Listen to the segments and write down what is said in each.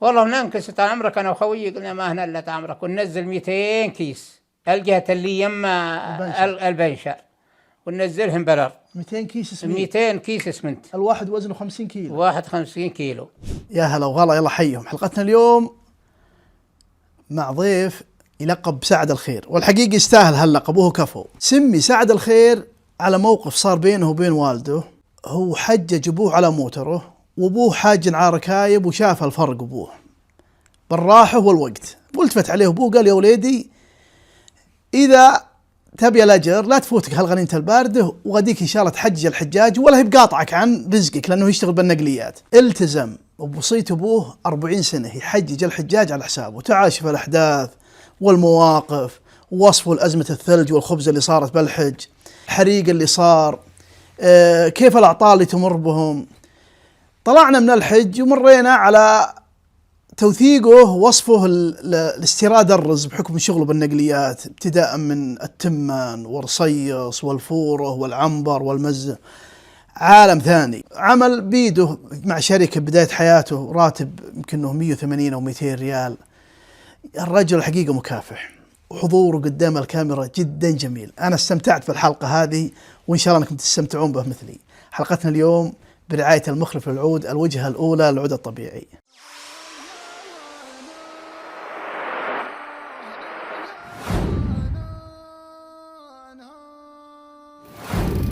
والله ننكس طال عمرك انا وخويي قلنا ما هنا الا طال عمرك وننزل 200 كيس الجهة اللي يما البنشر وننزلهم بالارض. 200 كيس اسمنت. 200 كيس اسمنت. الواحد وزنه 50 كيلو. الواحد 50 كيلو. يا هلا وغلا، يلا حيهم. حلقتنا اليوم مع ضيف يلقب سعد الخير، والحقيقة يستاهل هاللقب وهو كفو. سمي سعد الخير على موقف صار بينه وبين والده. هو حجج ابوه على موتره، وابوه حاج على ركايب وشاف الفرق ابوه بالراحة والوقت. والتفت عليه ابوه قال: يا وليدي، اذا تبي الاجر لا تفوتك هالغنيمة الباردة، وغديك ان شاء الله تحجج الحجاج ولا هي بقاطعك عن رزقك، لانه يشتغل بالنقليات. التزم وبوصية ابوه 40 سنة يحجج الحجاج على حسابه. تعال شوف الاحداث والمواقف، ووصفه لأزمة الثلج والخبز اللي صارت بالحج، الحريق اللي صار، كيف الأعطال اللي تمر بهم. طلعنا من الحج ومرينا على توثيقه ووصفه لاستيراد الرز بحكم شغله بالنقليات، ابتداء من التمان والرصيص والفوره والعنبر والمزه. عالم ثاني. عمل بيده مع شركة بداية حياته، راتب يمكنه 180 أو 200 ريال. الرجل الحقيقة مكافح، وحضوره قدام الكاميرا جدا جميل. أنا استمتعت بالحلقة هذه، وإن شاء الله أنكم تستمتعون به مثلي. حلقتنا اليوم برعاية المخلف للعود، الوجهة الأولى للعود الطبيعي.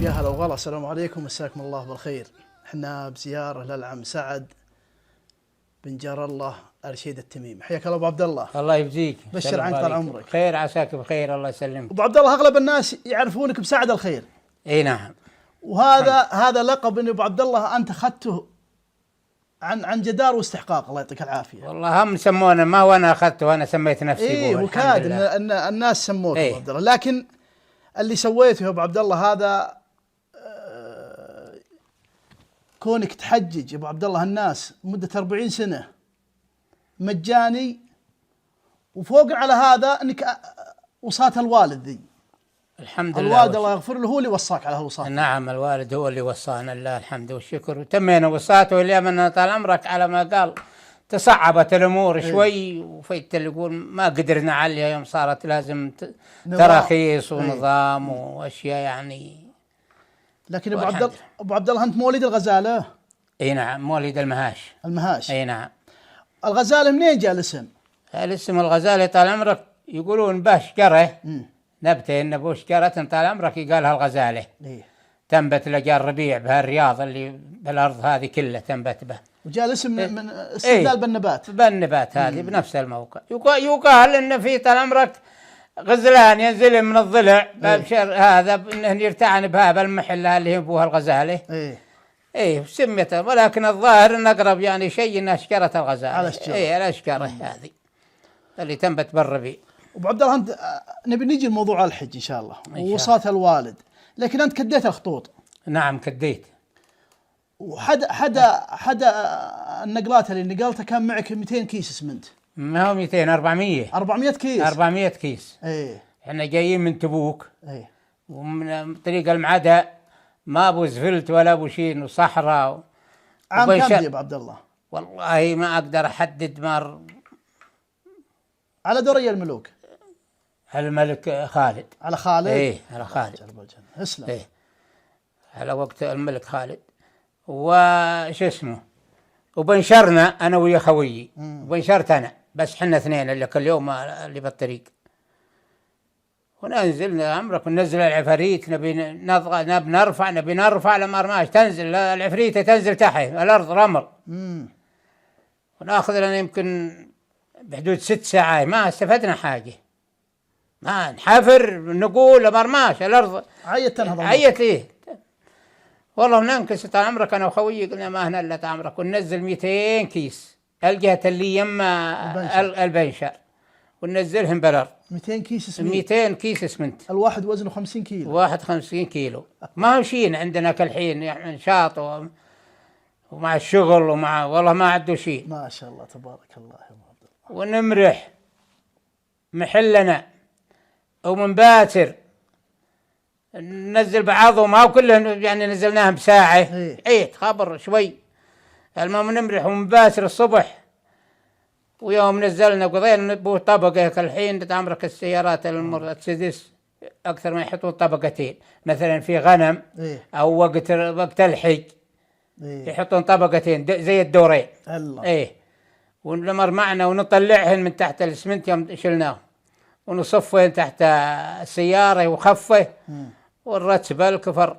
يا هلا وغلا، السلام عليكم، مساكم الله بالخير. احنا بزيارة للعم سعد بن جار الله الرشيد التميمي. حياك الله ابو عبد الله. الله يجزيك. بشر عنك طال عمرك. خير، عساك بخير، الله يسلمك. ابو عبد الله، اغلب الناس يعرفونك بسعد الخير. اي نعم. وهذا لقب ان ابو عبد الله انت اخذته عن جدار واستحقاق، الله يعطيك العافيه. والله هم سمونا، ما هو انا اخذته، انا سميت نفسي. ايه وكاد ان الناس سموك ابو عبد الله، لكن اللي سويته يا ابو عبد الله هذا كونك تحجج يا ابو عبد الله الناس مده 40 سنه مجاني، وفوق على هذا انك وصاة الوالد ذي. الحمد لله. الوالد الله يغفر له هو اللي وصاك على هالوصاة. نعم، الوالد هو اللي وصانا، لله الحمد والشكر، وتمينا وصاته. اللي من طال عمرك على ما قال تصعبت الامور شوي، وفيت اللي يقول ما قدرنا عليها يوم صارت لازم تراخيص ونظام واشياء يعني. لكن ابو عبد الله انت مواليد الغزاله؟ اي نعم، مواليد المهاش. اي نعم. الغزاله منين جاء الاسم؟ الاسم الغزاله طال عمرك يقولون بشكره، نبته ان بشكره طال عمرك يقالها الغزاله. تنبت لقى الربيع بهالرياض اللي بالارض هذه كلها تنبت به، وجاء الاسم من استدلال بالنبات هذه بنفس الموقع. يقال ان في طال عمرك غزلان ينزل من الضلع بابشر هذا انه يرتعن بهذا المحل اللي هو ابوها الغزاله. ايه سميته، ولكن الظاهر ان اقرب يعني شيء ان اشكره الغزاله. على الاشكره. الاشكره هذه اللي تنبت بالربيع. ابو عبد الله، انت نبي نجي لموضوع الحج ان شاء الله ووصاة الوالد، لكن انت كديت الخطوط. نعم كديت. حدا النقلات اللي نقلتها كان معك 200 كيس اسمنت. ما هو 200، 400 كيس. 400 كيس. احنا جايين من تبوك. ومن طريق المعدة، ما ابو زفلت ولا ابو شين وصحراء. عام كم يا ابو عبد الله؟ والله ما اقدر احدد. على دري الملوك. الملك خالد. على خالد. على خالد. اسلم. على وقت الملك خالد. وش اسمه، وبنشرنا انا ويا خويي، وبنشرت انا بس، حنا اثنين اللي كل يوم اللي بالطريق. وننزل عمرك وننزل العفاريت، نبي نرفع لما رماش تنزل العفريتة، تنزل تحت الارض رمل. وناخذ لنا يمكن بحدود 6 ساعات، ما استفدنا حاجة. ما نحفر نقول لما رماش الارض عيت ليه. والله ننكس طال عمرك انا وخويي قلنا ما هنا الا طال عمرك وننزل 200 كيس الجهة اللي يما البنشر وننزلهم بالارض. 200 كيس اسمنت. 200 كيس اسمنت. الواحد وزنه 50 كيلو. الواحد 50 كيلو. ما هو شيء عندنا كالحين يعني نشاط ومع الشغل ومع والله ما عنده شيء. ما شاء الله تبارك الله يا ابو عبد الله. ونمرح محلنا ومن باكر ننزل بعضهم، ما كلهم يعني نزلناهم بساعة. خبر شوي. المهم نمرح ومن باكر الصبح ويوم نزلنا قضينا بو طبقة الحين تعمرك السيارات المرسيدس أكثر ما يحطون طبقتين، مثلا في غنم أو وقت الحج يحطون طبقتين زي الدورين. الله. ونمر معنا ونطلعهن من تحت الاسمنت يوم شلناه ونصفهن تحت السيارة وخفه ونرتبه الكفر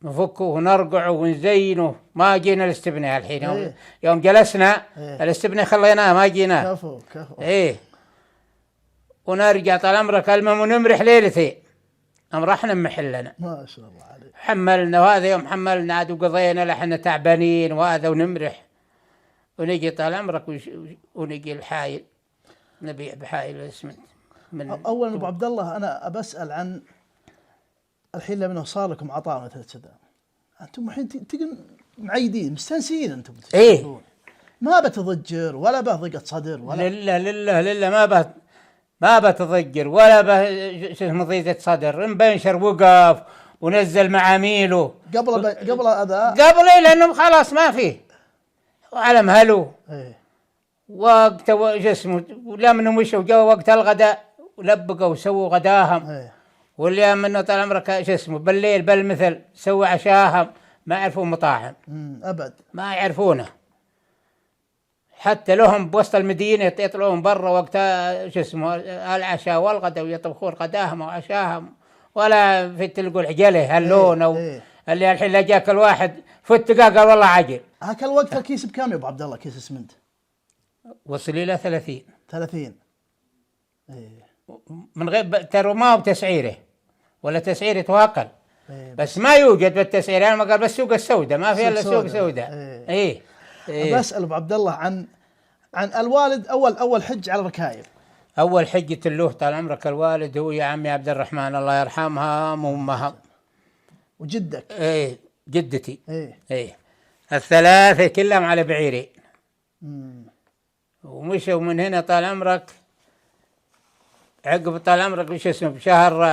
نفكه ونرقعه ونزينه. ما جينا الاستبناء الحين يوم جلسنا الاستبناء خليناه ما جيناه. كفو. ونرجع طال عمرك المهم ونمرح ليلتين امرحنا محلنا ما شاء الله عليك. حملنا وهذا يوم حملنا عاد وقضينا لحنا تعبانين وهذا ونمرح ونجي طال عمرك ونجي الحايل نبيع بحايل الاسمنت. اولا ابو عبد الله انا بسال عن الحين لما صار لكم عطاء مثل كذا انتم الحين معيدين مستانسين انتم ما بتضجر ولا به ضيقه صدر ولا لله ما بتضجر ولا به ضيقه صدر. بنشر وقف ونزل معاميله قبل هذا لانه خلاص ما فيه وعلى مهله. وقت جسمه ولما مشوا جو وقت الغداء ولبقوا وسووا غداهم. واللي منه طال عمرك اسمه بالليل بالمثل سووا عشاهم. ما يعرفون مطاعم ابد ما يعرفونه. حتى لهم بوسط المدينه يطلعون برا وقت اسمه العشاء والغداء ويطبخون غداهم وعشاهم ولا في تلقوا عجله هاللون او اللي الحين لا جاك الواحد فت قال والله عجل. هاك الوقت الكيس بكام يا ابو عبد الله كيس اسمنت؟ وصل الى 30 من غير ترى ما هو بتسعيره ولا تسعيرته اقل. بس ما يوجد بالتسعير. انا ما قال بس سوق السوداء ما في الا سوق سوداء. بسأل ابو عبد الله عن الوالد. اول حج على الركايب. اول حجة له طال عمرك الوالد هو يا عمي عبد الرحمن الله يرحمها وامها. وجدك؟ جدتي. الثلاثة كلهم على بعيرين. ومشوا من هنا طال عمرك عقب طال عمرك وش اسمه بشهر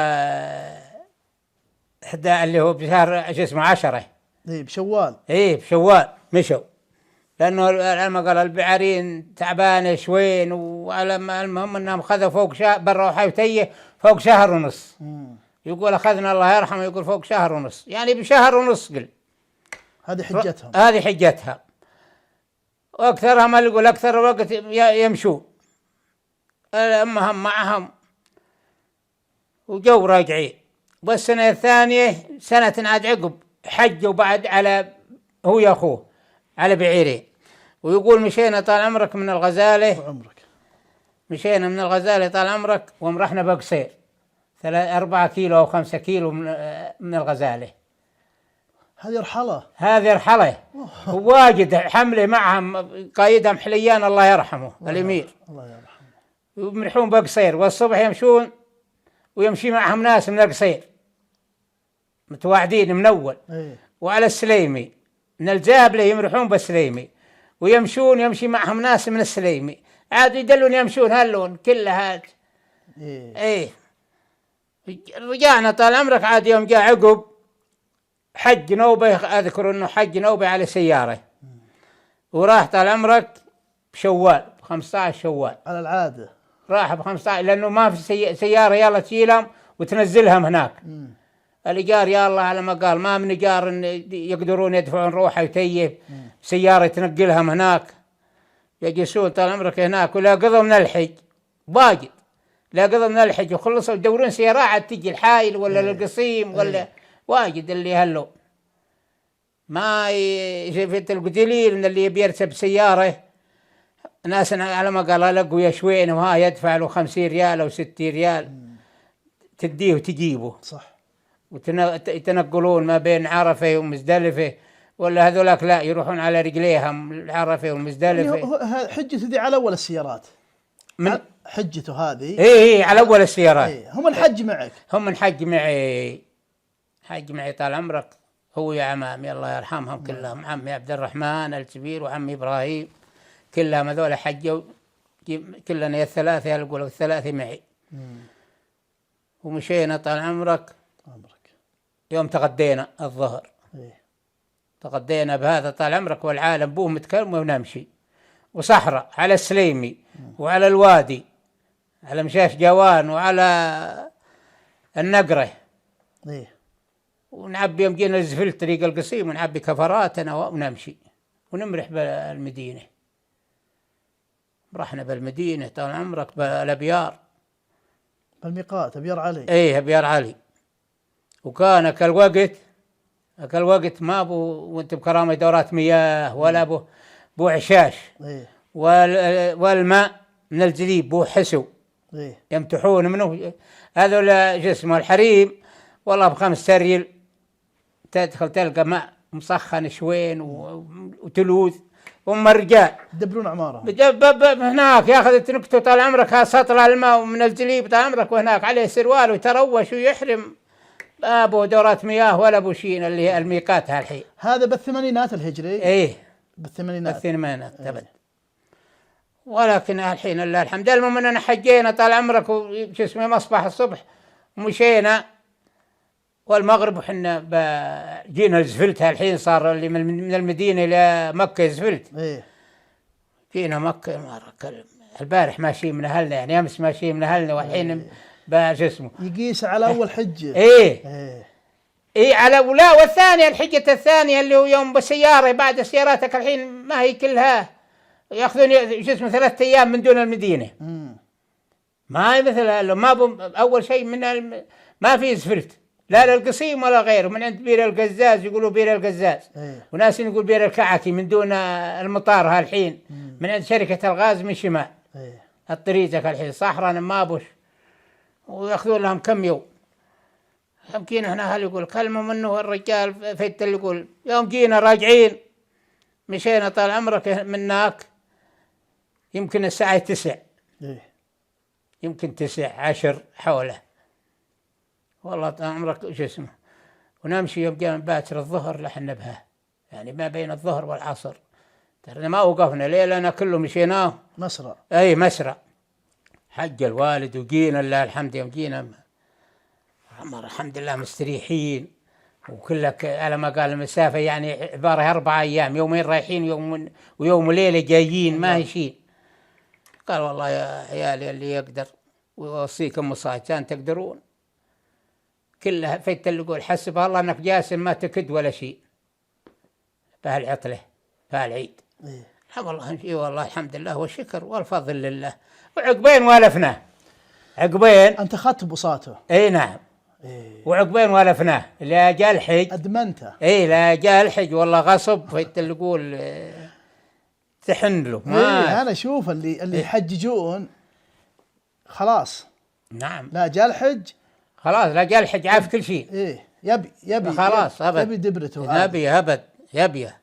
11 اللي هو بشهر شو اسمه 10 بشوال. بشوال مشوا لانه لما قال البعارين تعبانه شوين. وعلى المهم انهم خذوا فوق برا حيوتيه فوق شهر ونص. يقول اخذنا الله يرحمه يقول فوق شهر ونص يعني بشهر ونص قل. هذه حجتها. واكثرها ما يقول اكثر وقت يمشوا امهم معهم وجو راجعين. والسنه الثانيه سنه عاد عقب حجوا بعد على هو يا اخوه على بعيرين. ويقول مشينا طال عمرك من الغزاله مشينا من الغزاله طال عمرك ومرحنا بقصير 4 كيلو او 5 كيلو من الغزاله. هذه رحله واجد حمله معهم قايدهم حليان الله يرحمه الامير الله يرحمه. ويمرحون بقصير والصبح يمشون ويمشي معهم ناس من القصير متواعدين من اول. وعلى السليمي من الجابله يمرحون بالسليمي يمشي معهم ناس من السليمي عاد يدلون يمشون هاللون كلها رجعنا طال عمرك عاد يوم جاء عقب حج نوبه. اذكر انه حج نوبه على سياره وراح طال عمرك بشوال 15 شوال على العاده راح ب15 لانه ما في سياره يلا تشيلهم وتنزلهم هناك. الإيجار يا الله على ما قال ما من إيجار إن يقدرون يدفعون روحه ويتيب سيارة تنقلهم هناك يجلسون طال عمرك هناك. ولا قضوا من الحج واجد لا قضوا من الحج وخلصوا يدورون سيارات عاد تجي الحايل ولا القصيم ولا واجد اللي هلو ما شفت القتيلين من اللي بيرتب سيارة ناس على ما قال لقوا يشوين وها يدفع له 50 ريال أو 60 ريال تديه وتجيبه صح. ويتنقلون ما بين عرفة ومزدلفة ولا هذولاك لا يروحون على رجليهم عرفة ومزدلفة. يعني حجته ذي على أول السيارات من حجته هذه إيه على أول السيارات. هم الحج معك؟ هم الحج معي حج معي طال عمرك هو يا عمامي الله يرحمهم كلهم عمي عبد الرحمن الكبير وعمي إبراهيم كلهم هذول حجوا كلنا الثلاثة يقولوا الثلاثة معي. ومشينا طال عمرك يوم تغدينا الظهر تغدينا بهذا طال عمرك والعالم بوه متكلم ونمشي وصحراء على السليمي وعلى الوادي، على مشاش جوان وعلى النقرة. إيه. ونعبي يوم جينا الزفل طريق القصيم ونعبي كفراتنا ونمشي ونمرح بالمدينة. رحنا بالمدينة طال عمرك بالأبيار، بالميقات أبيار علي. ايه أبيار علي. وكان أكل وقت ما بو وانت بكرامة دورات مياه ولا بو عشاش. إيه. والماء من الجليب بو حسو. إيه. يمتحون منه هذول جسمه الحريم والله ب5 ريال تدخل تلقى ماء مسخن شوين وتلوث ومرجاء يدبرون عمارة هناك ياخذ تنكته طال عمرك سطل الماء من الجليب طال عمرك، وهناك عليه سروال ويتروش ويحرم ابو دورات مياه ولا ابو شيء اللي هي الميقات هالحين. هذا بالثمانينات الهجري. ايه بالثمانينات تبد. ولكن الحين لله الحمد. المهم اننا حجينا طال عمرك وش اسمه مصباح الصبح ومشينا والمغرب وحنا جينا الزفلت. الحين صار اللي من المدينة إلى مكة زفلت. إيه. جينا مكة مرة البارح ماشيين من أهلنا، يعني أمس ماشيين من أهلنا والحين باش اسمه يقيس على أول حجة. إيه. إيه. إيه على ولا والثانية الحجة الثانية اللي هو يوم بالسيارة بعد سياراتك الحين ما هي كلها يأخذون اسمه 3 أيام من دون المدينة. ما هي مثل ما أول شيء ما في زفلت لا للقصيم ولا غيره، من عند بير القزاز يقولوا بير القزاز. إيه. وناس يقول بير الكعكي من دون المطار هالحين. من عند شركة الغاز من شمال. إيه. الطريقك الحين صحراء ما بوش ويأخذون لهم كم يوم. يمكن هنا هل يقول كلمة منه الرجال فيت اللي يقول يوم جينا راجعين مشينا طال عمرك مناك يمكن الساعة 9. إيه. يمكن 9 10 حوله والله طال عمرك وش اسمه. ونمشي يوم جاء باكر الظهر لحنا بها، يعني ما بين الظهر والعصر ترى ما وقفنا ليه لأن كله مشيناه مسرع. أي مسرع. حج الوالد وجينا لله الحمد. يوم جينا عمر الحمد لله مستريحين وكلك على ما قال المسافة يعني عبارة 4 أيام، يومين رايحين ويوم وليلة جايين ما هي شيء. قال والله يا عيالي اللي يقدر ويوصيكم مصايتان تقدرون كلها فيت اللي يقول حسب الله انك جاسم ما تكد ولا شيء بهالعطله بهالعيد. إيه. والله والله الحمد لله والشكر والفضل لله. وعقبين والفناه عقبين انت اخذت بساطه. اي نعم. إيه. وعقبين والفناه لا جاء الحج ادمنته. اي لا جاء الحج والله غصب فيت اللي يقول تحن له ما. إيه. انا اشوف اللي يحججون خلاص. نعم. لا جاء الحج خلاص لا جاء الحج عارف كل شيء. ايه يبي خلاص ابد يبي دبرته يبي ابد يبيه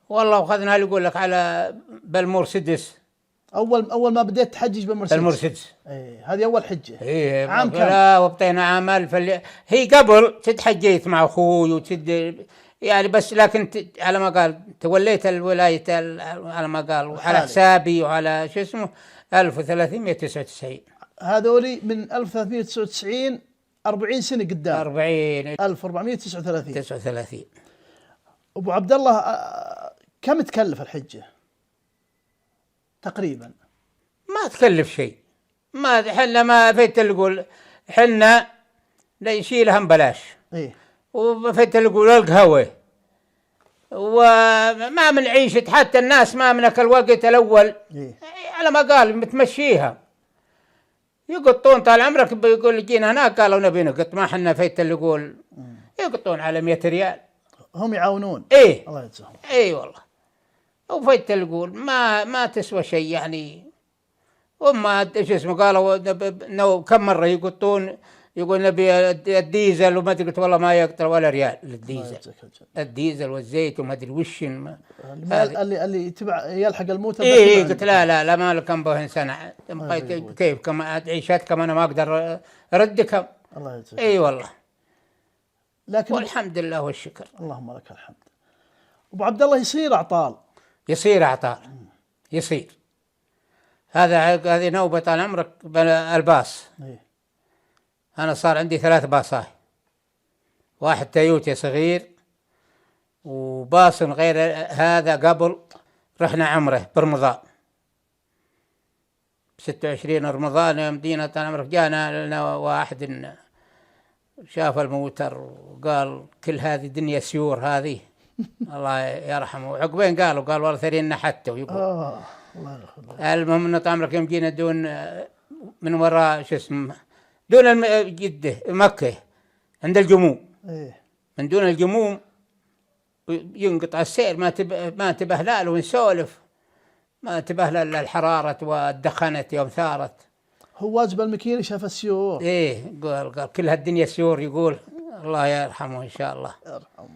والله. وخذنا اللي يقول لك على بالمرسيدس اول ما بديت تحجج بالمرسيدس. ايه هذه اول حجه. ايه عام كم؟ لا وبطينا عام هي قبل تحجيت مع اخوي يعني بس لكن على ما قال توليت الولايه على ما قال على حسابي وعلى شو اسمه 1399. هذولي من 1399 40 سنه قدام. 1439. ابو عبد الله كم تكلف الحجه تقريبا؟ ما تكلف شيء. ما حنا ما فيت نقول حنا نشيلها ببلاش. ايه. وفيت نقول القهوه وما من عيشة حتى الناس ما منك الوقت الاول. إيه؟ على ما قال متمشيها يقطون طال عمرك بيقول جينا هناك قالوا نبي نقط ما حنا فيت اللي يقول يقطون على 100 ريال. هم يعاونون. ايه الله يجزاهم. اي والله. وفيت اللي يقول ما تسوى شيء يعني. وما ايش اسمه قالوا كم مره يقطون يقول نبي الديزل وما قلت والله ما يقطر ولا ريال للديزل. الديزل والزيت وما ادري وش اللي تبع يلحق الموت. ايه قلت لا ما لكم به سنه كيف كما عيشتكم انا ما اقدر اردكم. الله يجزاك. اي والله. لكن والحمد لله والشكر. اللهم لك الحمد. ابو عبد الله يصير اعطال يصير هذه نوبه طال عمرك الباص. إيه؟ أنا صار عندي 3 باصات، واحد تويوتا صغير وباص غير هذا قبل رحنا عمره برمضان 26 رمضان يوم دينا طال عمرك جانا لنا واحد شاف الموتر وقال كل هذه دنيا سيور هذه الله يرحمه. عقبين قال والله ثرينا حتى ويقول الله يرحمه. المهم انه طال عمرك يوم جينا دون من وراء شو اسمه دون جده مكة عند الجموم. من دون الجموم ينقطع السير، ما انتبه له ونسولف، ما انتبه له الا الحرارة والدخنت يوم ثارت. هو واجب المكيني شاف السيور. قال كل هالدنيا سيور، يقول الله يرحمه ان شاء الله. يرحمه.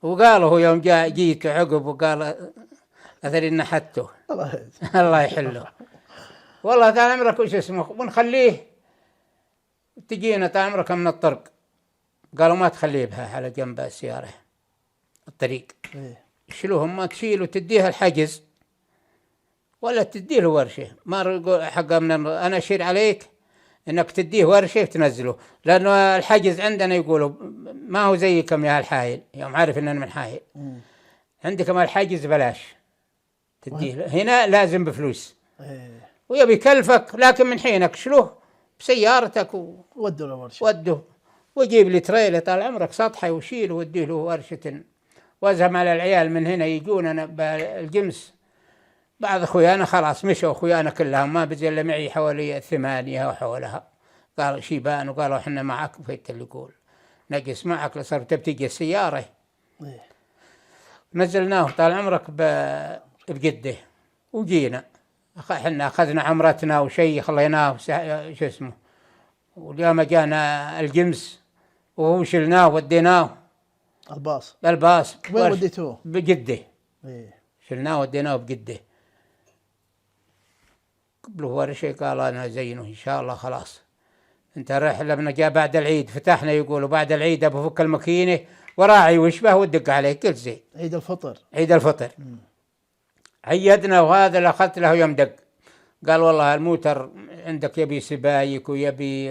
وقال هو يوم جيت عقب وقال اثري نحته الله يحله. والله طال عمرك وش اسمه ونخليه تجينا طال عمرك من الطرق. قالوا ما تخليه بها على جنب السيارة الطريق. شلوهم ما تشيل وتديها الحجز ولا تديه ورشة. ما يقول حق من أنا أشير عليك إنك تديه ورشة وتنزله، لأنه الحجز عندنا يقولوا ما هو زيكم يا الحايل، يوم عارف إننا من حايل. عندكم الحجز بلاش تديه، هنا لازم بفلوس ويبي يكلفك، لكن من حينك شلوه بسيارتك ودوا له ورشة. ودوا وجيب لي تريلة طال عمرك سطحي وشيله وديه له ورشة. وازهم على العيال من هنا يجون أنا بالجمس. بعض أخويانا خلاص مشوا، أخويانا كلهم ما بزي إلا معي حوالي 8 وحولها. قالوا شيبان وقالوا إحنا معك. فيت اللي يقول نجس معك لصرت بتجي السيارة. نزلناه طال عمرك بجده وجينا. إحنا أخذنا عمرتنا وشي خليناه شو اسمه. واليوم جانا الجمس وهو شلناه وديناه الباص. وين وديتوه؟ بجده. شلناه وديناه بجده. قبله ورشة قال أنا زينه إن شاء الله. خلاص انت رحلة من جاء بعد العيد فتحنا، يقولوا بعد العيد بفك الماكينة وراعي وشبه ودق عليه كل زين. عيد الفطر عيدنا. وهذا اللي أخذت له يوم دق قال والله الموتر عندك يبي سبايك ويبي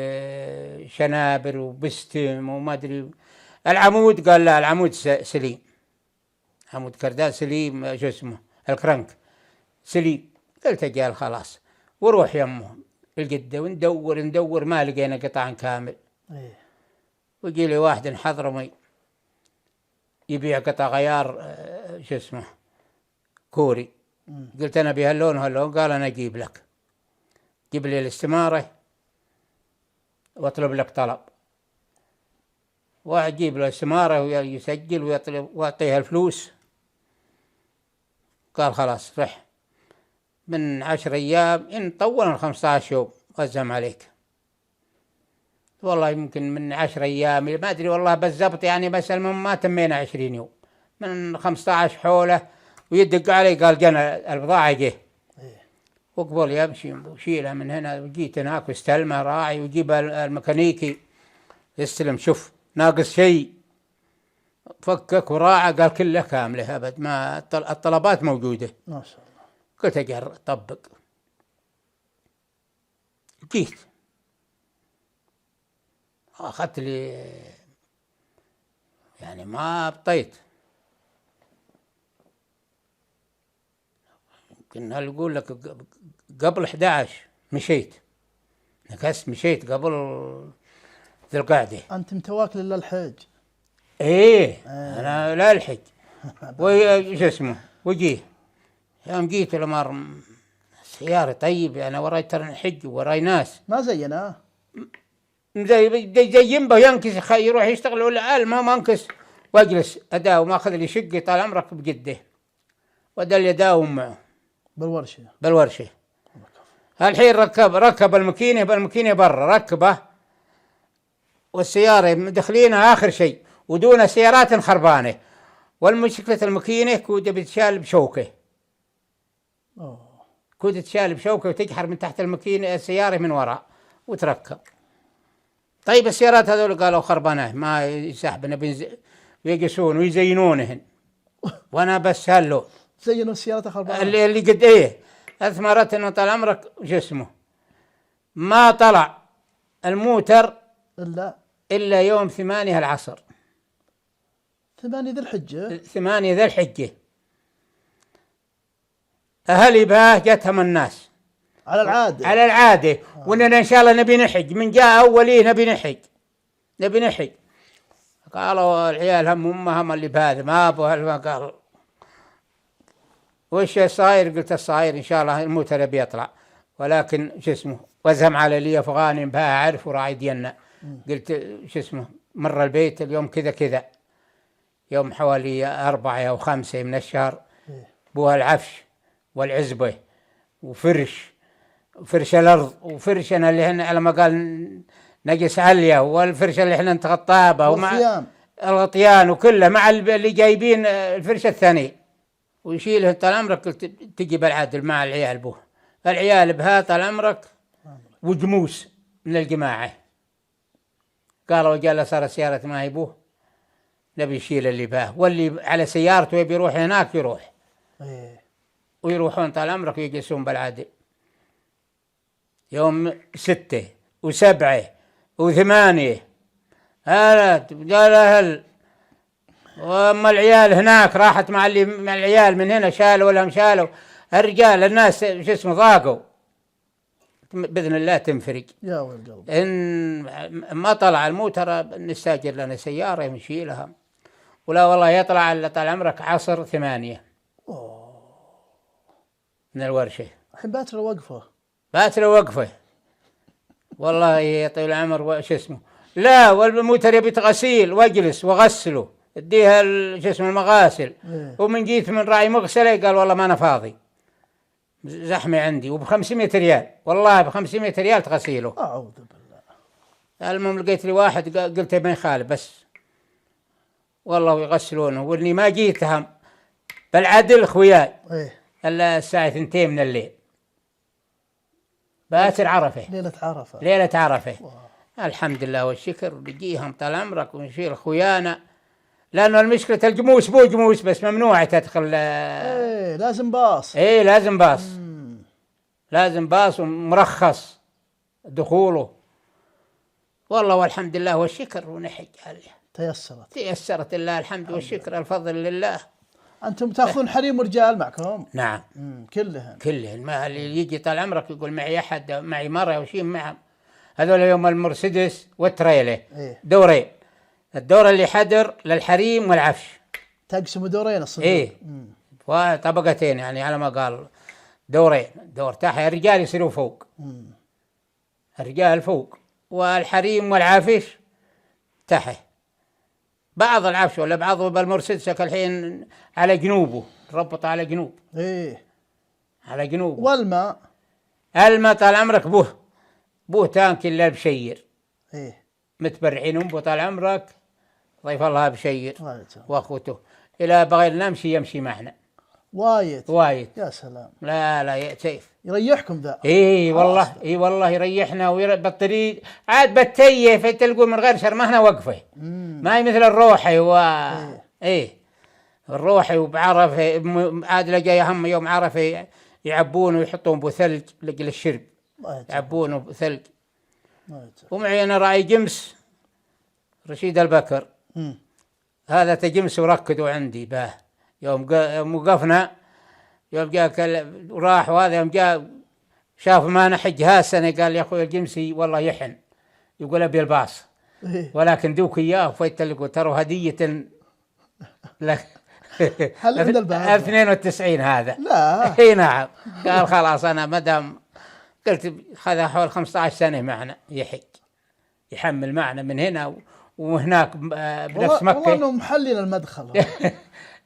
شنابر وبستم وما أدري. العمود قال لا العمود سليم، عمود كرداس سليم شو اسمه الكرنك سليم. قلت جال خلاص وروح يمه الجدة وندور ما لقينا قطع كامل. ويجي لي واحد حضرمي يبيع قطع غيار شو اسمه كوري. قلت أنا بهاللون وهاللون. قال أنا أجيب لك، جيب لي الاستمارة واطلب لك طلب. وأجيب له استمارة ويسجل ويطلب وأعطيها الفلوس. قال خلاص رح من 10 أيام إن طول 15 يوم وزم عليك. والله يمكن من 10 أيام ما أدري والله بالضبط يعني، بس المهم ما تمينا 20 يوم من 15 حوله. ويدق علي قال جانا البضاعة جه. وقبل يمشي وشيلها من هنا. وجيت هناك واستلمها راعي ويجيب الميكانيكي يستلم شوف ناقص شيء فكك وراعة. قال كلها كاملة أبد، ما الطلبات موجودة ما شاء الله. قلت أجر طبق. جيت أخذت لي يعني ما بطيت. يمكن هل يقول لك قبل 11 مشيت نكست مشيت قبل ذي القعدة. أنت متواكل للحج؟ أنا لا الحج وش اسمه. وجيه يوم جيت الأمر سيارة طيب أنا وراي ترى الحج وراي ناس ما زينا زي ينبه ينكس يروح يشتغل ولا ما انكس. واجلس أداوم ما أخذ لي شقي طال عمرك بجده ودل يداوم معه بالورشة. الحين ركب الماكينة برا ركبه والسيارة مدخلينها آخر شيء ودون سيارات خربانة. والمشكلة الماكينة كودة بتشال بشوكة. كودة تشال بشوكة وتجحر من تحت الماكينة السيارة من وراء وتركب. طيب السيارات هذول قالوا خربانة ما يسحبنا ويقسون ويزينونهن. وانا بس هلو زينوا السيارات خربانة اللي قد اثمرت انه طال عمرك جسمه ما طلع الموتر الا يوم 8 العصر. 8 ذي الحجة أهلي باه جتهم الناس على العادة. على العادة. وإننا إن شاء الله نبي نحج، من جاء أولي نبي نحج. قالوا العيال هم اللي بهذا ما أبوها. قال وش الصاير؟ قلت الصاير إن شاء الله الموتر بيطلع، ولكن شو اسمه وزهم على لي أفغاني بها عرف وراعي دينا. قلت شو اسمه مر البيت اليوم كذا يوم حوالي 4 أو 5 من الشهر، بوها العفش والعزبة وفرش الأرض وفرشنا اللي احنا على ما قال نجس عليا، والفرشة اللي احنا نتغطاها بها ومع الغطيان وكله مع اللي جايبين الفرشة الثانية ويشيله. طال عمرك قلت تجي بالعدل مع العيال بوه، العيال بها طال عمرك وجموس من الجماعة. قالوا جل صار سيارة ما هي بوه نبي يشيل اللي باه، واللي على سيارته يبي يروح هناك يروح. ويروحون طال عمرك ويجلسون بالعدل يوم 6 و7 و8. قال أهل واما العيال هناك راحت مع العيال من هنا شالوا ولا شالوا الرجال الناس شو اسمه ضاقوا. باذن الله تنفرج يا والقلب. ان ما طلع الموتر نستاجر لنا سياره نشيلها، ولا والله يطلع الا طال عمرك عصر 8 من الورشه. الحين بات له وقفه والله يا طويل العمر. وش اسمه لا والموتر يبي تغسيل واجلس وغسله اديها شو اسمه المغاسل. ومن جيت من راعي مغسله قال والله ما انا فاضي زحمه عندي، وب500 ريال والله ب500 ريال تغسيله. اعوذ بالله. المهم لقيت لي واحد قلت ما يخالف بس والله يغسلونه، واني ما جيتهم بالعدل خوياي الا الساعه 2 من الليل. باتر عرفه ليله عرفه. الحمد لله والشكر بيجيهم طال عمرك ونشيل خويانا، لانه المشكله الجموس بو جموس بس ممنوع تدخل. لازم باص. لازم باص ومرخص دخوله. والله والحمد لله والشكر ونحج عليه. تيسرت الله الحمد والشكر الفضل لله. انتم تاخذون حريم ورجال معكم؟ نعم كلهن ما اللي يجي طال عمرك يقول معي احد معي مره وشيء معهم. هذول يوم المرسيدس والتريله دورين، الدور اللي حدر للحريم والعفش تقسموا دورين الصندوق. وطبقتين يعني على ما قال دورين، دور تحت الرجال يصيروا فوق، الرجال فوق والحريم والعفش تحت. بعض العفش ولا بعضه بالمرسيدس الحين على جنوبه ربط على جنوب. على جنوب. والماء طال عمرك بوه تانك الا بشير. متبرعين بو طال عمرك ضيف الله بشير واخوته. الى بغينا نمشي يمشي معنا وايد. يا سلام. لا يا سيف يريحكم ذا. والله يريحنا بالطريق عاد بتيف تلقوا من غير شر ما هنا وقفه. ما هي مثل الروحي الروحي وبعرفه عاد لقى هم يوم عرفه يعبون ويحطون بثلج لقل الشرب يعبونه بثلج. ومعي انا راعي جمس رشيد البكر هذا تجمس وركدوا عندي باه. يوم وقفنا يوم جاء وراح، وهذا يوم جاء شاف ما نحج هالسنه قال يا اخوي الجمسي والله يحن يقول ابي الباص ولكن دوك اياه فيت لكم ترى هديه لك. هل عند الباب 92 هذا؟ لا اي نعم. قال خلاص انا مدام قلت خذ حول 15 سنه معنا يحج يحمل معنا من هنا وهناك بنفس مكه. والله انه محلل المدخل.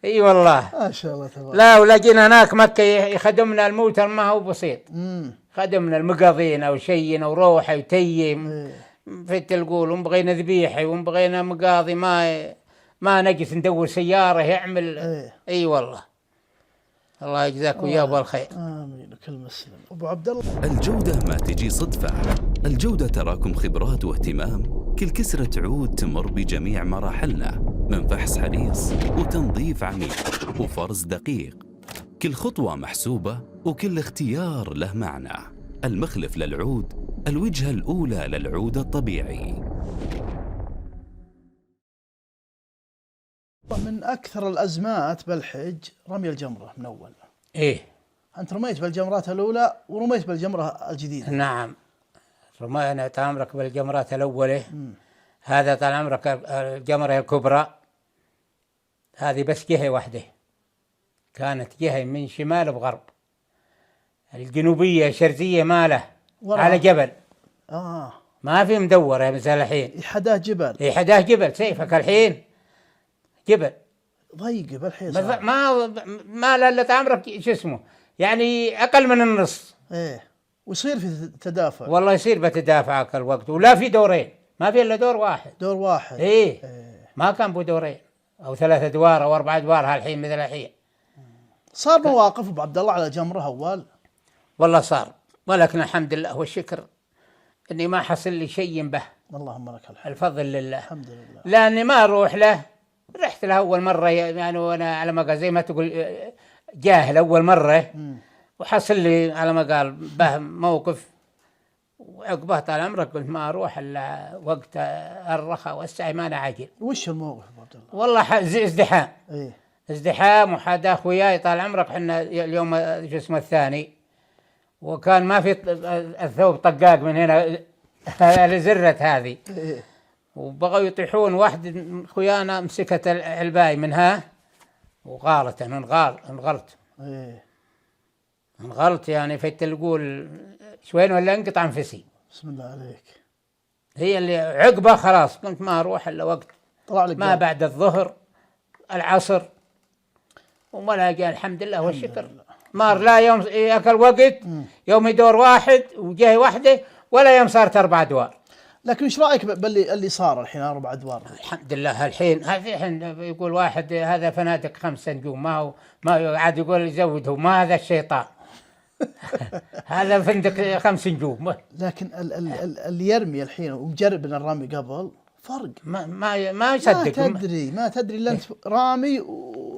اي والله ما شاء الله تبارك. لا ولقينا هناك مكه يخدمنا الموتر ما هو بسيط. خدمنا المقاضين او شيء او روحه وتيم في تلقول ومبغينا ذبيحه ومبغينا مقاضي ما نجلس ندور سياره يعمل. اي والله الله يجزاك وياه بالخير. امين. وكل مسلم. ابو عبد الله، الجوده ما تجي صدفه، الجوده تراكم خبرات واهتمام. كل كسره عود تمر بجميع مراحلنا، من فحص حريص وتنظيف عميق وفرز دقيق. كل خطوه محسوبه وكل اختيار له معنى. المخلف للعود، الوجهه الاولى للعود الطبيعي. من أكثر الأزمات بالحج رمي الجمرة من أول. أنت رميت بالجمرات الأولى ورميت بالجمرة الجديدة. نعم، رمينا طال عمرك بالجمرات الأولى. هذا طال عمرك الجمرة الكبرى هذه بس جهة واحدة، كانت جهة من شمال بغرب، الجنوبية الشرقية ما له، على جبل. ما في مدورة مثل الحين. حداه جبل. حداه جبل، سيفك الحين جبل ضيق بالحين. ما لا الا عمرك شو اسمه، يعني اقل من النص. ويصير في تدافع. والله يصير بتدافع اكل وقت، ولا في دورين، ما في الا دور واحد. دور واحد. ما كان بو دورين او 3 أدوار او 4 أدوار هالحين مثل الحين. صار مواقف ابو عبد الله على جمره اول؟ والله صار، ولكن الحمد لله والشكر اني ما حصل لي شيء به. اللهم لك الحمد. الفضل لله. الحمد لله. لاني ما اروح له، رحت له اول مره يعني وانا على ما قال زي ما تقول جاهل اول مره. وحصل لي على ما قال به موقف، وعقبه طال عمرك قلت ما اروح الا وقت الرخاء والسعي، ما انا عاجل. وش الموقف ابو عبد الله؟ والله ازدحام. ازدحام وحدا اخوياي طال عمرك، احنا اليوم جسمه الثاني، وكان ما في الثوب طقاق من هنا لزرت هذه. وبغوا يطيحون، واحد اخويانا مسكت العلباي منها وغارت، انغلت. انغلت يعني فت القول شوين ولا انقطع انفسي. بسم الله عليك. هي اللي عقبه خلاص كنت ما اروح الا وقت طلع لك ما بعد الظهر العصر، وما لاقي الحمد لله والشكر. مار لا يوم اكل وقت، يوم يدور واحد وجهه واحده، ولا يوم صارت 4 أدوار. لكن ايش رايك باللي صار الحين 4 أدوار؟ الحمد لله الحين يقول واحد هذا فنادق 5 نجوم، ما عاد يقول يزوده، ما هذا الشيطان. هذا فندق 5 نجوم. لكن اللي يرمي الحين ومجرب من الرمي قبل فرق. ما يصدق. ما تدري الا انت رامي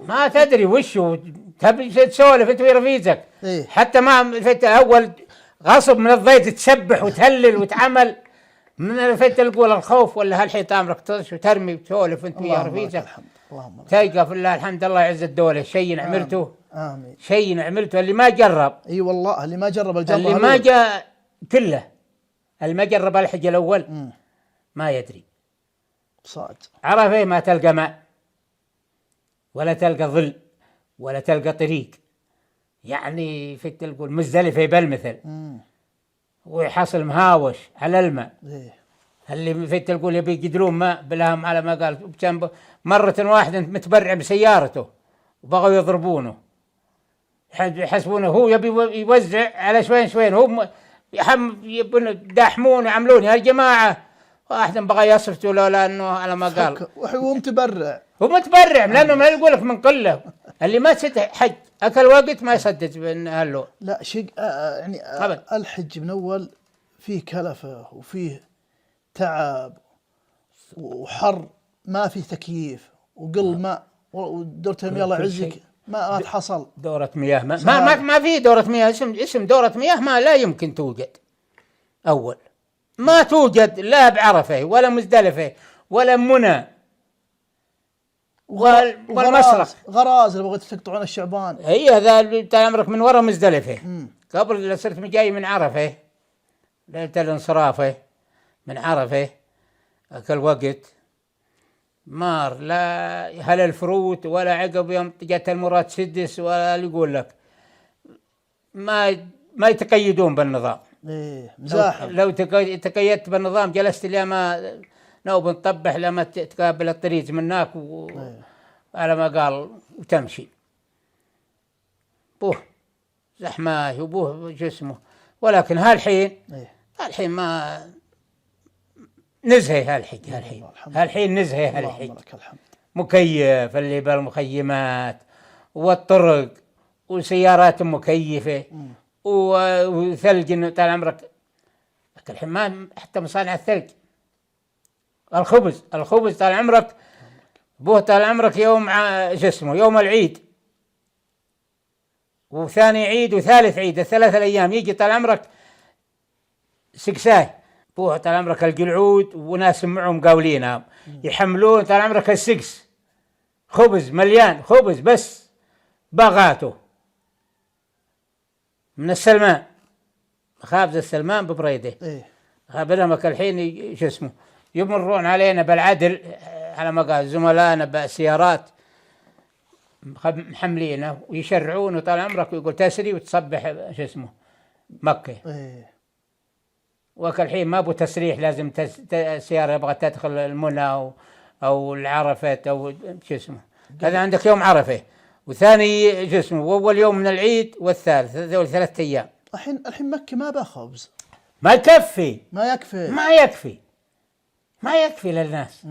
ما تدري وشو تبي تسولف انت ورفيقك. حتى ما فت اول غصب من الضيط تسبح وتهلل وتعمل من فت القول الخوف، ولا هالحين تامرك تطش وترمي وتسولف انت ويا رفيقك. تلقى في الله الحمد، الله يعز الدوله. شيء عملته. آمين. شيء عملته اللي ما جرب. اي والله اللي ما جرب الجرب، اللي ما جاء كله، اللي ما جرب الحج الاول ما يدري. صاد عرفه ما تلقى ماء ولا تلقى ظل ولا تلقى طريق، يعني فت القول مزدلفه بالمثل. ويحصل مهاوش على الماء. اللي فت القول يبي يقدرون ماء بلاهم على ما قال. مرة واحدة متبرع بسيارته وبغوا يضربونه، يحسبونه هو يبي يوزع على شوين هم يبون داحمون ويعملون يا جماعة. واحد بغى يصرف لولا انه على ما قال هو متبرع. هو متبرع لانه ما يقول لك من قله. اللي ما سد حج اكل وقت ما يصدق بانه لا شيء يعني الحج من اول فيه كلفه وفيه تعب وحر، ما فيه تكييف وقل ماء ودورة المياه الله يعزك ما تحصل. دورة مياه ما في دورة مياه. اسم دورة مياه ما لا يمكن توجد. اول ما توجد لا بعرفه ولا مزدلفه ولا منى والمسرح. غراز اللي بغيت تقطعون الشعبان. هي هذا اللي عمرك من ورا مزدلفه. قبل صرت جاي من عرفه ليلة الانصرافه من عرفه اكل وقت مار لا هل الفروت ولا عقب يوم جت المراد 6 ولا يقول لك ما يتقيدون بالنظام. مزاحم. لو تقيدت بالنظام جلست لي ما نوب نطبح لما تقابل الطريق مناك على ما قال وتمشي. بوه زحمه وبوه جسمه. ولكن هالحين هالحين ما نزهه هالحين نزهه هالحين. مكيف اللي بالمخيمات والطرق وسيارات مكيفه وثلج طال عمرك. الحين ما حتى مصانع الثلج. الخبز طال عمرك بوه طال عمرك يوم يوم العيد وثاني عيد وثالث عيد ال3 أيام يجي طال عمرك سقساي بوه طال عمرك القلعود وناس معهم قاولين يحملون طال عمرك السقس خبز مليان خبز بس باغاته من السلمان، مخابز السلمان ببريده. ايه بينما الحين شو اسمه يمرون علينا بالعدل على ما قال زملائنا بالسيارات محملينه ويشرعون وطال عمرك ويقول تسري وتصبح شو اسمه مكة. ايه وكالحين ما ابو تسريح، لازم السيارة يبغى تدخل المنى او العرفة او شو اسمه. هذا عندك يوم عرفة وثاني شو اسمه واول يوم من العيد والثالث، هذول 3 أيام. الحين مكة ما بها خبز. ما يكفي ما يكفي للناس.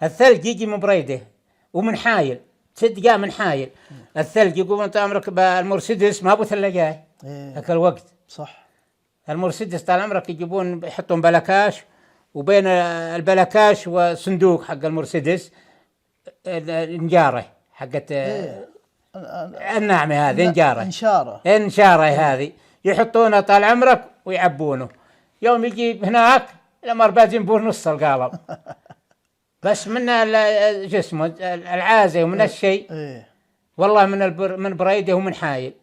الثلج يجي من بريده ومن حايل 6 دقائق من حايل. الثلج يقول انت عمرك بالمرسيدس ما ابو ثلاجه ذاك الوقت. صح. المرسيدس طال عمرك يجيبون يحطون بلكاش، وبين البلكاش وصندوق حق المرسيدس النجاره حقت الناعمه هذه انشاره هذه يحطونها طال عمرك ويعبونه. يوم يجي هناك الامر بازين بور نص القالب بس من جسمه العازه ومن الشيء. والله من بريده ومن حايل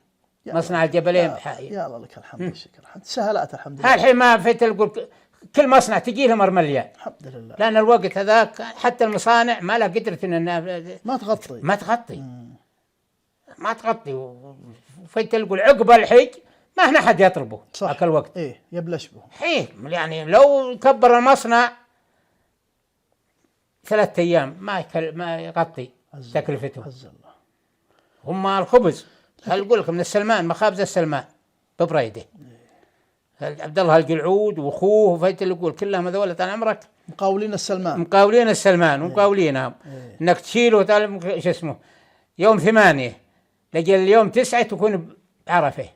مصنع الجبلين بحايل. يا الله لك الحمد والشكر. سهلات الحمد لله. الحين ما في تقول كل مصنع تجي لهم مليان الحمد لله، لان الوقت هذاك حتى المصانع ما لها قدره انها ما تغطي وفي تقول عقب الحج ما هنا حد يطلبه ذاك الوقت. يبلش به. يعني لو كبر المصنع 3 أيام ما يغطي تكلفته. هم الخبز اقول لك من السلمان، مخابز السلمان ببريده. عبد الله القلعود واخوه وفيت اللي يقول كلهم هذول طال عمرك مقاولين السلمان ومقاولينهم. انك تشيله شو اسمه يوم 8 لقى اليوم 9 تكون بعرفه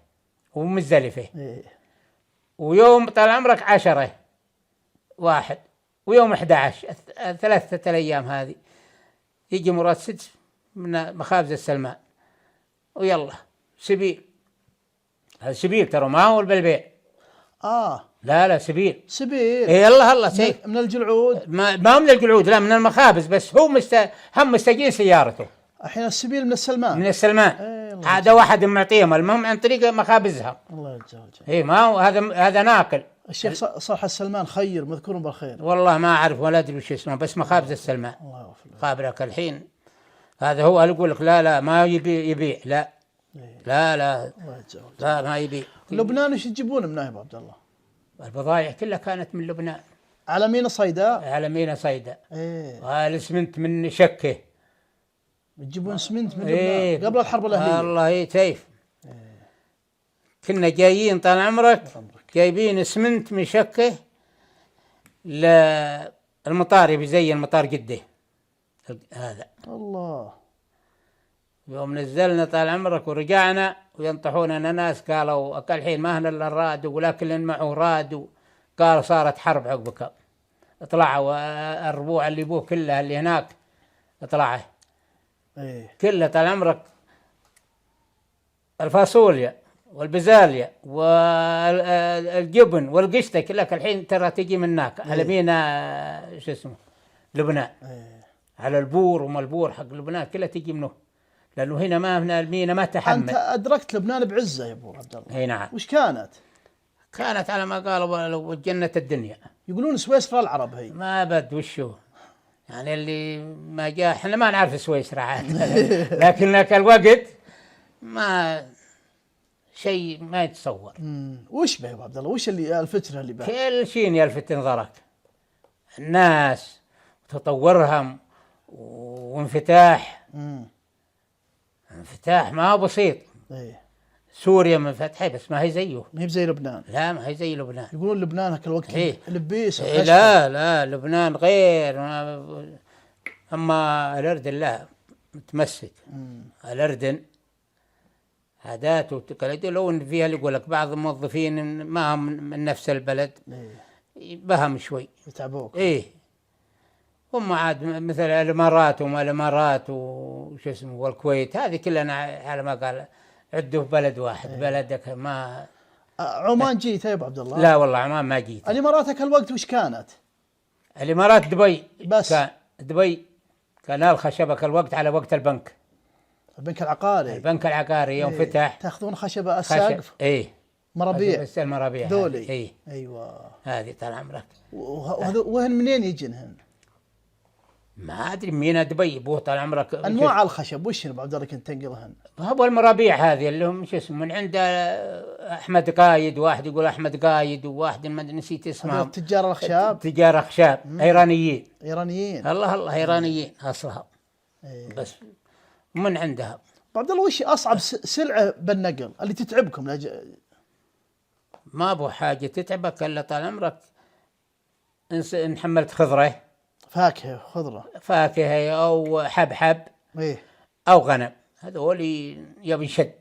ومزدلفه. ويوم طال عمرك 10 1 ويوم 11 3 أيام هذه يجي مراد 6 من مخابز السلمان ويلا سبيل. هذا سبيل ترى ما هو بالبيع. لا سبيل يلا شيء من الجلعود. ما من الجلعود، لا من المخابز، بس هو هم مستجين سيارته. الحين السبيل من السلمان. هذا واحد معطيهم المهم عن طريق مخابزها. الله يجزاه. ما هو هذا ناقل. الشيخ صالح السلمان خير مذكور بالخير. والله ما اعرف ولا ادري وش اسمه، بس مخابز السلمان. الله يغفر له. خابرك الحين هذا هو اللي يقول لك لا ما يبيع لا. لا ما يبيع. لبنان ايش تجيبون منها يا ابو عبد الله؟ البضائع كلها كانت من لبنان. على مينا صيداء. والاسمنت من شكه. تجيبون اسمنت من لبنان قبل الحرب الاهليه. الله كيف. كنا جايين طال عمرك جايبين اسمنت من شكه للمطار، يبي زي المطار جده هذا. الله. يوم نزلنا طال عمرك ورجعنا وينطحوننا ناس قالوا الحين ما هنا الا الراد، ولكن معه راد، قال صارت حرب عقبك. طلعوا الربوع اللي بوه كلها اللي هناك طلعه كلها طال عمرك. الفاصوليا والبزاليا والجبن والقشطه كلها الحين ترى تجي من هناك على مينا شو اسمه لبنان. على البور البور حق لبنان كلها تجي منه، لانه هنا ما هنا المينا ما تحمل. انت ادركت لبنان بعزه يا ابو عبد الله. اي نعم. وش كانت على ما قالوا لو جنة الدنيا. يقولون سويسرا العرب هي ما بد وشو يعني اللي ما جاء. احنا ما نعرف سويسرا عاد لكن ذاك الوقت ما شيء ما يتصور. وش به يا ابو عبد الله؟ وش اللي الفتره اللي به؟ كل شيء يلفت نظرك، الناس وتطورهم وانفتاح. انفتاح ما هو بسيط. سوريا منفتحه بس ما هي زيه. ما هي زي لبنان. لا ما هي زي لبنان. يقولون لبنان هاك الوقت لبيس. لا لبنان غير. اما الاردن لا متمسك. الاردن عادات وتقاليد، لو ان فيها اللي يقول لك بعض الموظفين ما هم من نفس البلد بهم شوي يتعبوك. هم عاد مثل الامارات وش اسمه والكويت، هذه كلها على ما قال عدوا في بلد واحد. بلدك ما. عمان جيت يا ابو عبد الله؟ لا والله عمان ما جيت. الامارات هاك الوقت وش كانت؟ الامارات دبي بس. دبي كان الخشبك الوقت على وقت البنك. البنك العقاري. البنك العقاري يوم فتح تاخذون خشبة السقف. مرابيع. بس المرابيع ذولي. ايوه هذه طال عمرك. وهن منين يجنهن؟ ما ادري مين دبي ابوه طال عمرك. انواع الخشب وش ابو عبد الله كنت تنقلهن؟ هو المرابيع هذه اللي هم شو اسمه من عند احمد قايد، واحد يقول احمد قايد، وواحد ما نسيت اسمه. تجار الاخشاب. تجار اخشاب ايرانيين. الله ايرانيين اصلها. بس من عندها. ابو عبد الله وش اصعب سلعه بالنقل اللي تتعبكم؟ ما ابو حاجه تتعبك الا طال عمرك ان حملت خضره، فاكهه او حبحب او غنم، هذول يبي شد.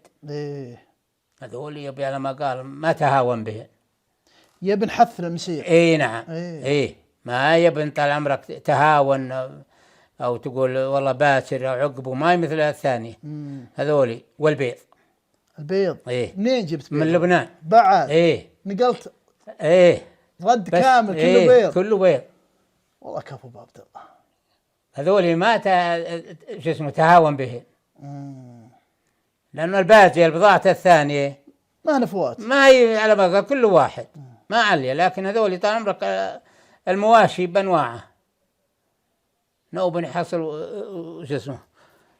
هذول يبي على ما قال ما تهاون به، يبي نحث المسير. نعم. ما يبي طال عمرك تهاون او تقول والله باسر او عقبه، ما مثل الثاني. هذول. والبيض. منين جبت بيض؟ من لبنان بعد. نقلت. رد كامل كله بيض. والله كفو ابو عبد الله. هذول ما شو اسمه تهاون به. لانه الباقي البضاعه الثانيه ما نفوات، ما هي على بقى كل واحد ما عليه. لكن هذول طال عمرك المواشي بانواعه، نوب يحصل شو اسمه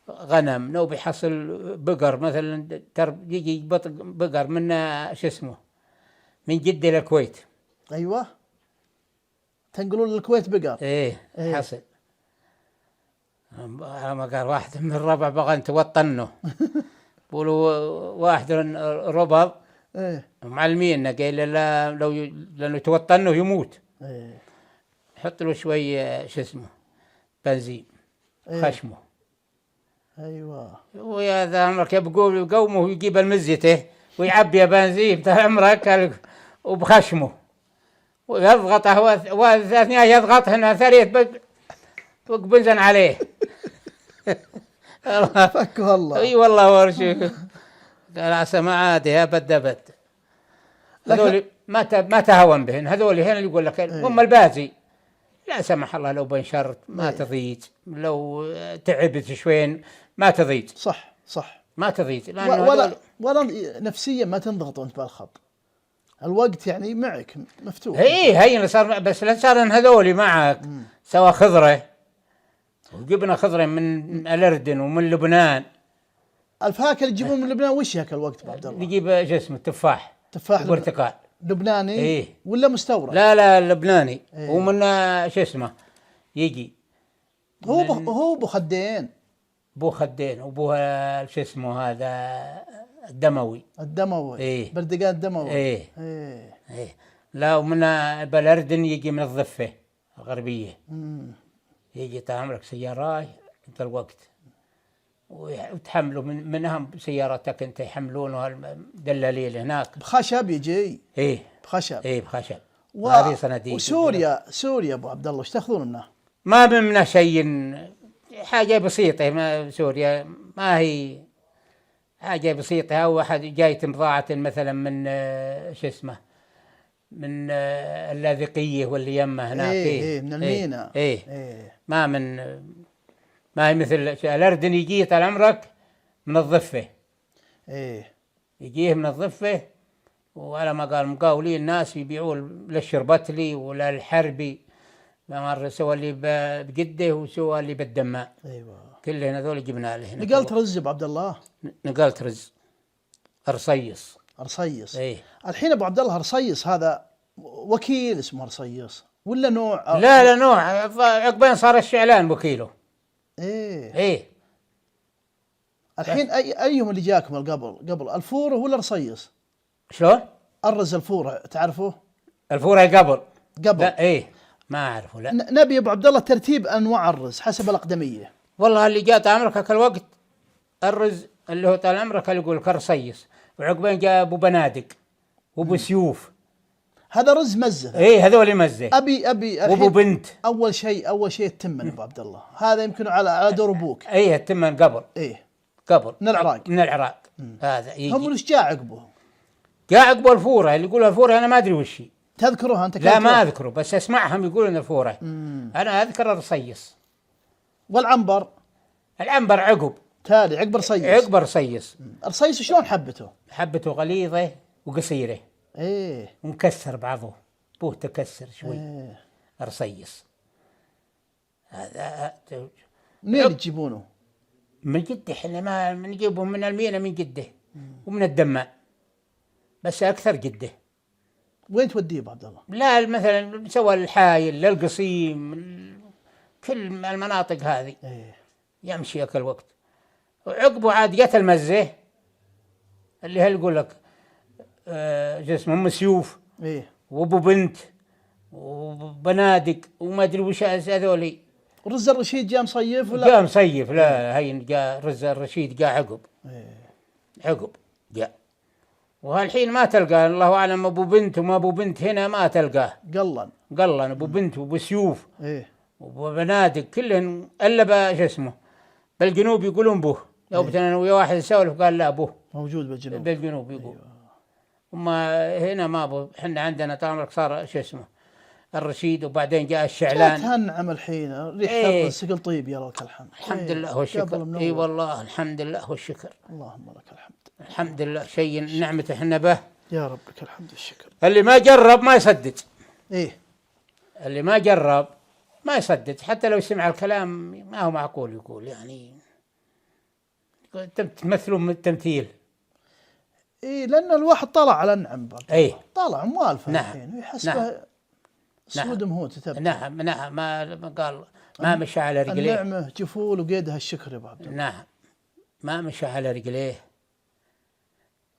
غنم، نوب يحصل بقر مثلا، يجي بقر من شو اسمه من جدة للكويت. ايوه تنقلون للكويت بقر. حصل. على ما قال واحد من الربع بغى توطنه بقولوا واحد ربض معلمين قال لا لانه توطنه يموت. حط له شوي شو اسمه بنزين خشمه. ايوه ويا ذا عمرك يبقوا قومه ويجيب المزيته ويعبي بنزين بتاع عمرك وبخشمه ويضغطه، والثانية يضغط هنا ثريت بنزن عليه. فك والله. اي والله ورشي قال عسى ما عادي ابد. هذول ما تهون بهن. هذول هنا اللي يقول لك هم البازي لا سمح الله لو بنشرت ما تضيج، لو تعبت شوين ما تضيج. صح ما تضيج ولا نفسيا ما تنضغط وانت بالخط. الوقت يعني معك مفتوح. هي صار، بس لا صار ان هذول معك سوا خضره، وجبنا خضره من الاردن ومن لبنان. الفاكهه اللي تجيبون من لبنان وش هيك الوقت ابو عبد الله؟ نجيب جسم تفاح برتقال. لبناني ولا مستورد؟ لا لبناني. ومن شو اسمه يجي هو بو خدين وبو شو اسمه هذا الدموي. بردقان الدموي. لا ومن بالاردن يجي من الضفه الغربيه. يجي طال عمرك سيارات انت الوقت وتحملوا منهم سيارتك انت، يحملونه دلالين هناك بخشب يجي. بخشب. هذه صناديق. وسوريا ابو عبد الله ايش تاخذون منه؟ ما منه شيء، حاجه بسيطه. ما سوريا ما هي حاجه بسيطه. او واحد جايت بضاعه مثلا من شو اسمه من اللاذقيه واللي يمه هناك. من المينا. ما هي مثل الاردن يجي طال عمرك من الضفه. يجيه من الضفه، وعلى ما قال مقاولين الناس يبيعوا للشربتلي ولا الحربي، ما سوى اللي بجده وسوى اللي بالدماء. كلنا هذول جبنا له. نقلت رز ابو عبد الله؟ نقلت رز رصيص. الحين ابو عبد الله رصيص هذا وكيل اسمه رصيص ولا نوع؟ لا نوع. عقبين صار الشعلان وكيله. الحين ايهم اللي جاكم قبل الفوره ولا رصيص؟ شلون؟ الرز الفوره تعرفوه؟ الفوره قبل لا ما اعرفه. لا نبي ابو عبد الله ترتيب انواع الرز حسب الاقدميه. والله اللي جاء طال عمرك هاك الوقت الرز اللي هو طال عمرك اللي يقول رصيص، وعقبين جاء ابو بنادق وابو سيوف. هذا رز مزه. هذول مزه. ابي وابو بنت. اول شيء التمن ابو عبد الله، هذا يمكن على دور ابوك. التمن قبل. قبل من العراق. هذا يجي. هم وش جاء عقبه؟ جاء عقبه الفوره اللي يقولوا الفوره، انا ما ادري وش هي. تذكرها انت؟ لا ما اذكره، بس اسمعهم يقولوا ان الفوره. انا اذكر الرصيص. والعنبر؟ العنبر عقب. تالي عقب رصيص. عقب رصيص. رصيص شلون حبته؟ حبته غليظة وقصيرة. ايه. ومكسر بعضه، بوه تكسر شوي. إيه. رصيص هذا. منين تجيبونه؟ من جدة. احنا ما نجيبه من المينا، من جدة ومن الدماء، بس أكثر جدة. وين توديه ابو عبد الله؟ لا مثلا سوى الحايل للقصيم، كل المناطق هذه. ايه. يمشي ذاك الوقت. وعقبه عاد جت المزة اللي هل يقول لك جسم ام سيوف. ايه. وابو بنت وبنادق وما ادري وش هذولي. ورز الرشيد جاء مصيف ولا؟ جاء مصيف. لا هين جاء رز الرشيد جاء عقب. ايه. عقب جاء. وهالحين ما تلقى، الله اعلم ابو بنت وما ابو بنت هنا ما تلقاه. قلن ابو بنت وابو سيوف. ايه. وبنادق كلهن الا جسمه. بالجنوب يقولون بوه. يوم انا ويا واحد يسولف قال لا بوه موجود بالجنوب. بالجنوب يقول. وما هنا ما بوه. احنا عندنا طال صار شو اسمه الرشيد، وبعدين جاء الشعلان. تهنعم الحين ريح إيه. السقل طيب يا لك الحمد. الحمد لله والشكر. اي والله الحمد لله والشكر. اللهم لك الحمد. الحمد لله شيء نعمة احنا به. يا رب لك الحمد والشكر. اللي ما جرب ما يصدق. ايه. اللي ما جرب ما يصدق، حتى لو سمع الكلام ما هو معقول يقول يعني تمثلون التمثيل. ايه لان الواحد طلع على النعم. ايه طلع موالفه نعم. الحين ويحسبه سود مهوت تثبت. نعم ما قال ما مشى على رجليه. النعمه جفول وقيدها الشكر يا ابو عبد الله. نعم ما مشى على رجليه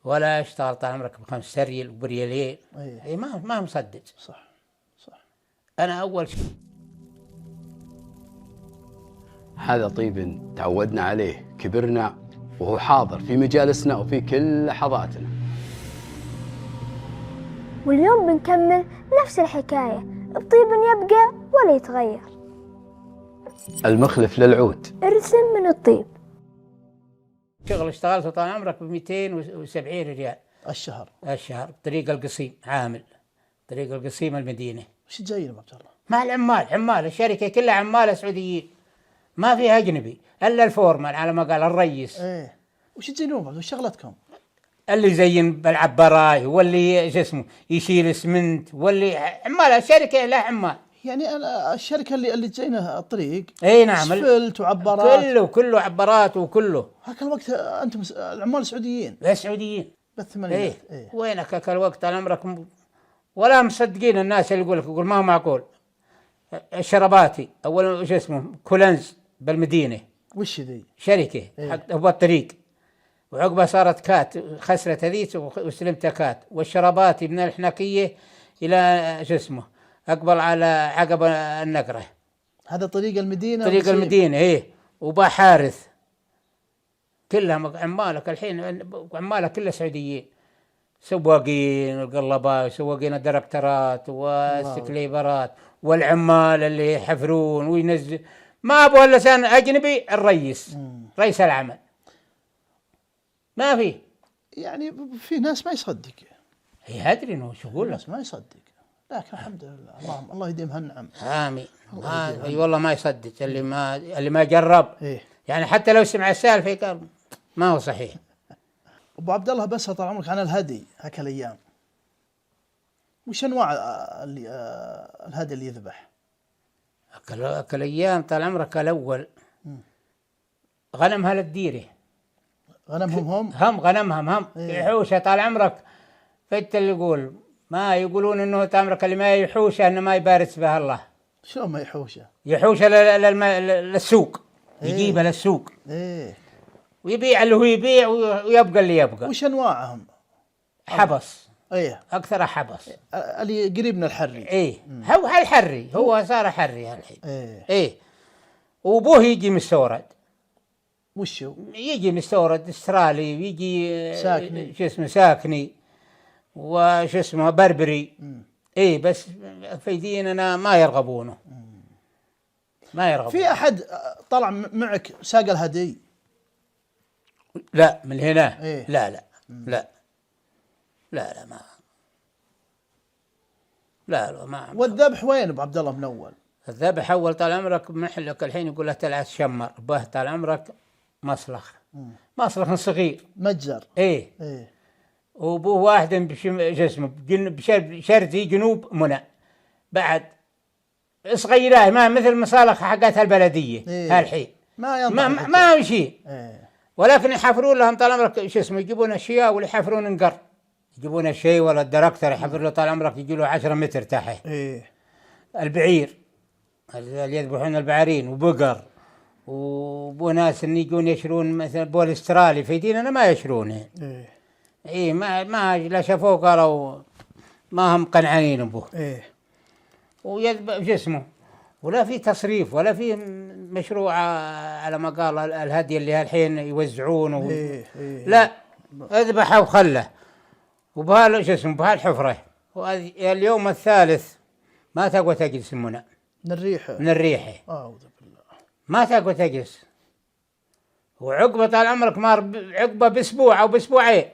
ولا اشتغل طال عمرك ب5 سريل وبريالين. ايه ما مصدق. صح. انا اول شيء هذا طيب تعودنا عليه، كبرنا وهو حاضر في مجالسنا وفي كل لحظاتنا. واليوم بنكمل نفس الحكاية، الطيب يبقى ولا يتغير. المخلف للعود ارسم من الطيب. شغل اشتغلته طال عمرك ب270 ريال الشهر بطريق القصيم، عامل طريق القصيم المدينة. وش جايين ابو عبد الله؟ مع العمال، عمال الشركة كلها عمال سعوديين، ما فيها أجنبي إلا الفورمان على ما قال الرئيس. ايه. وش تزينون؟ وش شغلتكم؟ اللي يزين بالعبراي، واللي شو اسمه يشيل اسمنت، واللي عمال الشركة لها عمال. يعني أنا الشركه اللي تزينها الطريق. اي نعم. اسفلت وعبارات. كله عبارات وكله. هاك الوقت انتم العمال السعوديين. السعوديين بالثمانينات. ايه. وينك هاك الوقت على عمرك؟ ولا مصدقين الناس اللي يقول ما هو معقول. الشرباتي اول شو اسمه كولنز بالمدينة. وش ذي؟ شركة هو الطريق. وعقبها صارت كات، خسرت هذيك واستلمتها كات. والشرباتي من الحناكية إلى شو اسمه أقبل على عقب النقرة. هذا طريق المدينة. طريق المدينة إيه. وبحارث كلها عمالك الحين، عمالك كلها سعوديين، سواقين القلبات، سواقين الدركترات والسكليبرات، والعمال اللي يحفرون وينزل. ما أبغى إلا لسان أجنبي. الرئيس رئيس العمل ما في. يعني في ناس ما يصدق. هي أدري إنه شو يقول لك. ناس ما يصدق، لكن الحمد لله الله يديمها النعم. آمين. اي والله ما يصدق اللي ما جرب. إيه؟ يعني حتى لو سمع السالفة قال ما هو صحيح. أبو عبد الله بس طال عمرك عن الهدي هاك الأيام، وش أنواع الهدي اللي يذبح؟ أكل أيام طال عمرك الأول غنمها للديرة. غنمهم هم غنمهم هم إيه؟ يحوشها طال عمرك. فأنت اللي يقول ما يقولون إنه طال عمرك اللي ما يحوشها إنه ما يبارس بها الله. شلون ما يحوشها؟ يحوشها للسوق. إيه؟ يجيبها للسوق. إيه؟ ويبيع اللي هو يبيع ويبقى اللي يبقى. وش أنواعهم؟ حبس. إيه؟ أكثر حبس. اللي قريب من الحري. إيه هو الحري، هو صار حري الحين. إيه؟ وأبوه يجي مستورد. وشو؟ يجي مستورد استرالي، ويجي ساكني. شو اسمه ساكني، وش اسمه بربري. إيه بس في ديننا ما يرغبونه. ما يرغبون. في أحد طلع معك ساق الهدي؟ لا من هنا. إيه؟ لا ما ما. والذبح وين ابو عبد الله من اول؟ الذبح اول طال عمرك محلك الحين يقول له تلعس شمر به طال عمرك مصلخ صغير مجزر. ايه وابوه واحد جسمه بشرزي جنوب منى بعد صغيره، ما مثل مصالح حقتها البلديه هالحين ما يمشي. ولكن يحفرون لهم طال عمرك شو اسمه، يجيبون اشياء ولا يحفرون انقر، يجيبون الشيء ولا الدركتر يحفر له طال عمرك يجي له 10 متر تحت. البعير اللي يذبحون البعارين وبقر، وبو ناس اللي يجون يشرون مثلا بول استرالي في ديننا ما يشرونه. ما لا شافوه قالوا ما هم قنعانين به. ويذبح جسمه ولا في تصريف ولا في مشروع على ما قال الهدي اللي هالحين يوزعونه. لا اذبحه وخله بهالحفرة. واليوم الثالث ما تقوى تجلس من الريحة أعوذ بالله، ما تقوى تجلس. وعقبة طال عمرك عقبة باسبوع او باسبوعين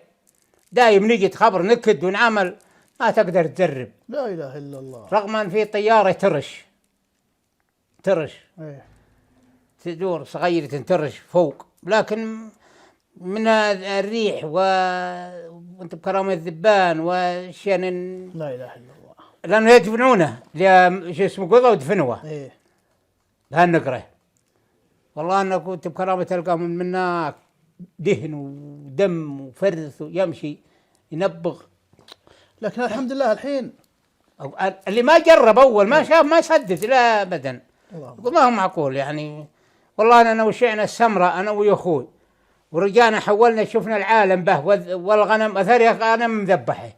دايم نجي خبر نكد ونعمل، ما تقدر تجرب. لا اله الا الله. رغم ان في طيارة ترش تدور صغيرة تنترش فوق، لكن من الريح وانت بكرامة الذبان والشيء لا اله الا الله، لانه يدفنونه شو اسمه قضى ودفنوه بهالنقرة. والله انا كنت بكرامة تلقى منا دهن ودم وفرث ويمشي ينبغ. لكن الحمد لله الحين اللي ما جرب اول ما شاف ما يصدق لا ابدا، يقول ما هو معقول يعني. والله انا وشعنا السمراء انا ويا اخوي ورجعنا حولنا شفنا العالم به والغنم اثري غنم مذبحه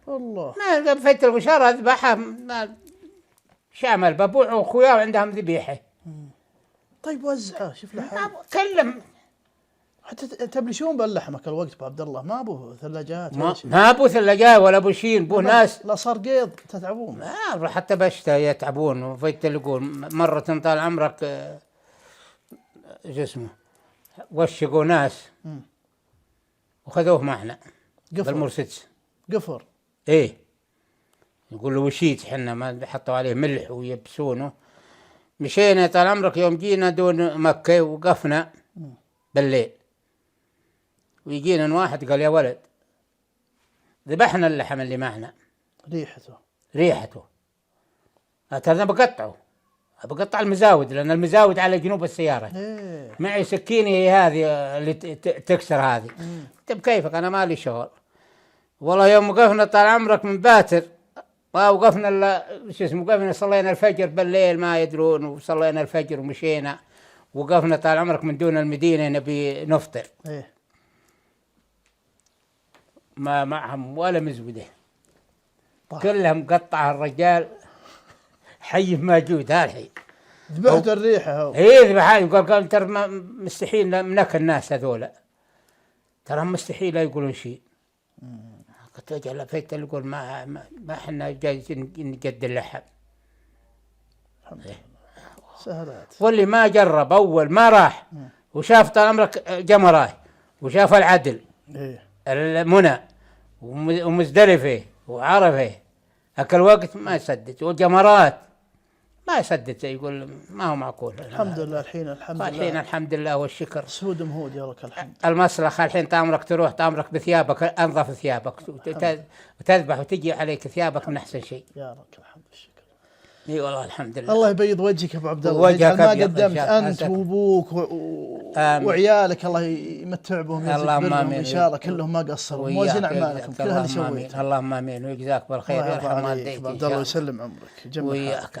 والله ما فت البشاره اذبحها شامل ببوع واخويا وعندهم ذبيحه. طيب وزعه شوف لحم كلم حتى تبلشون باللحمك الوقت ابو عبد الله، ما ابو ثلاجات ما ابو ثلاجات ولا ابو شين، ابو ناس لا صار قيض تتعبون. حتى بشتا يتعبون. وفيت اللي يقول مره طال عمرك جسمه وشقوا ناس وخذوه معنا بالمرسيدس قفر. يقول له وشيت حنا ما حطوا عليه ملح ويبسونه. مشينا طال عمرك يوم جينا دون مكة وقفنا بالليل ويجينا واحد قال يا ولد ذبحنا اللحم اللي معنا ريحته هذا بقطع المزاود، لأن المزاود على جنوب السيارة. معي سكيني هذه اللي تكسر هذه. طيب كيفك أنا مالي شغل. والله يوم وقفنا طال عمرك من باكر وقفنا وقفنا صلينا الفجر بالليل ما يدرون، وصلينا الفجر ومشينا وقفنا طال عمرك من دون المدينة نبي نفطر. ما معهم ولا مزودة كلهم قطع الرجال حي موجود هالحين. ذبحت الريحة ذبحها. قال ترى مستحيل منك الناس هذولا، ترى مستحيل يقولون شيء. قلت اجل فيت يقول ما احنا جايين نجد اللحم. سهلات. واللي ما جرب اول ما راح وشاف طال عمرك جمراه وشاف العدل المنى ومزدلفه وعرفه هكا الوقت ما يصدق، والجمرات ما يصدق، يقول ما هو معقول. الحمد لله الحين الحمد لله والشكر. سود مهود يا لك الحمد. المصلخ الحين تامرك تروح تامرك بثيابك انظف ثيابك وتذبح وتجي عليك ثيابك من احسن شيء. يا لك الحمد والشكر. اي والله الحمد لله. الله يبيض وجهك يا ابو عبد الله، ما قدمت انت وابوك وعيالك الله يمتع بهم ان شاء الله كلهم ما قصروا موازين اعمالكم كل اللي سويته. اللهم امين ويجزاك بالخير ويرحم والديك. عبد الله يسلم عمرك. وياك.